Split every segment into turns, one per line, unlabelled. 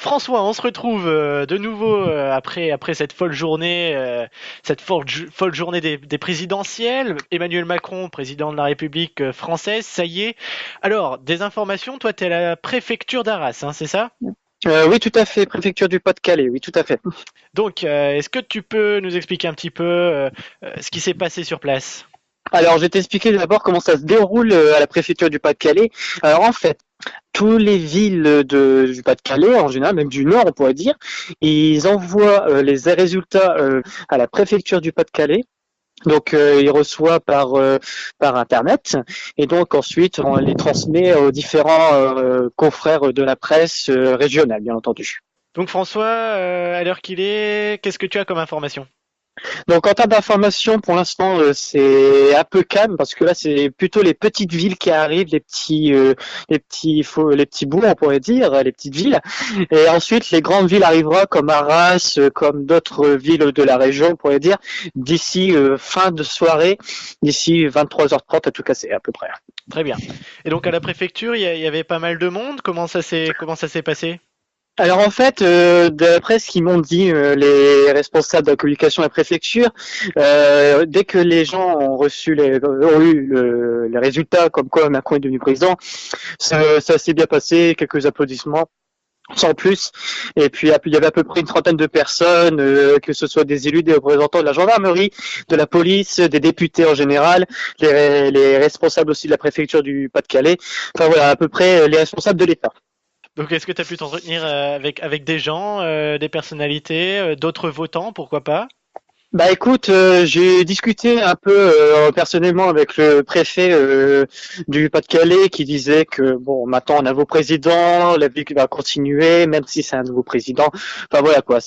François, on se retrouve de nouveau après cette folle journée, folle journée des présidentielles. Emmanuel Macron, président de la République française, ça y est. Alors, des informations, toi, t'es à la préfecture d'Arras, hein, c'est ça?
Oui, tout à fait, préfecture du Pas-de-Calais, oui, tout à fait.
Donc, est-ce que tu peux nous expliquer un petit peu ce qui s'est passé sur place?
Alors, je vais t'expliquer d'abord comment ça se déroule à la préfecture du Pas-de-Calais. Alors, en fait, toutes les villes du Pas-de-Calais, en général, même du Nord, on pourrait dire, ils envoient les résultats à la préfecture du Pas-de-Calais. Donc, ils reçoivent par Internet. Et donc, ensuite, on les transmet aux différents confrères de la presse régionale, bien entendu.
Donc, François, à l'heure qu'il est, qu'est-ce que tu as comme information?
Donc en termes d'information, pour l'instant, c'est un peu calme parce que là, c'est plutôt les petites villes qui arrivent, les petits bourgs, on pourrait dire, les petites villes. Et ensuite, les grandes villes arriveront comme Arras, comme d'autres villes de la région, on pourrait dire, d'ici fin de soirée, d'ici 23h30 à tout casser à peu près.
Très bien. Et donc, à la préfecture, il y avait pas mal de monde. Comment ça s'est passé?
Alors en fait, d'après ce qu'ils m'ont dit les responsables de la communication à la préfecture, dès que les gens ont eu les résultats comme quoi Macron est devenu président, ça s'est bien passé, quelques applaudissements. Sans plus. Et puis il y avait à peu près une trentaine de personnes, que ce soit des élus, des représentants de la gendarmerie, de la police, des députés en général, les responsables aussi de la préfecture du Pas-de-Calais. Enfin voilà, à peu près les responsables de l'État.
Donc, est-ce que tu as pu t'entretenir avec des gens, des personnalités, d'autres votants, pourquoi pas?
Bah écoute, j'ai discuté un peu personnellement avec le préfet du Pas-de-Calais qui disait que bon, maintenant on a un nouveau président, la vie va continuer, même si c'est un nouveau président. Enfin voilà quoi,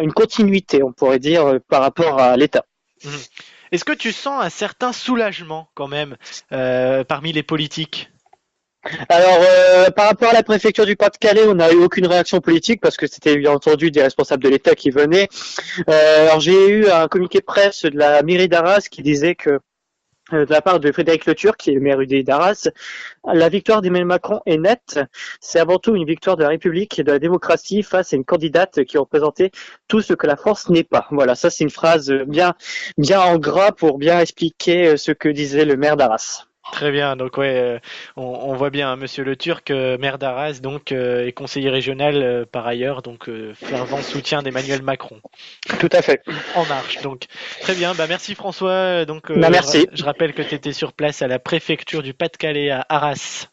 une continuité, on pourrait dire, par rapport à l'État.
Mhm. Est-ce que tu sens un certain soulagement quand même parmi les politiques?
Alors, par rapport à la préfecture du Pas-de-Calais, on n'a eu aucune réaction politique parce que c'était bien entendu des responsables de l'État qui venaient. Alors, j'ai eu un communiqué de presse de la mairie d'Arras qui disait que de la part de Frédéric Le Turc, qui est le maire d'Arras, la victoire d'Emmanuel Macron est nette. C'est avant tout une victoire de la République et de la démocratie face à une candidate qui représentait tout ce que la France n'est pas. Voilà, ça c'est une phrase bien en gras pour bien expliquer ce que disait le maire d'Arras.
Très bien, donc ouais, on voit bien, hein, Monsieur Le Turc, maire d'Arras, donc et conseiller régional par ailleurs, donc fervent soutien d'Emmanuel Macron.
Tout à fait.
En marche, donc très bien. Bah merci François. Donc
Ben, merci.
je rappelle que tu étais sur place à la préfecture du Pas-de-Calais à Arras.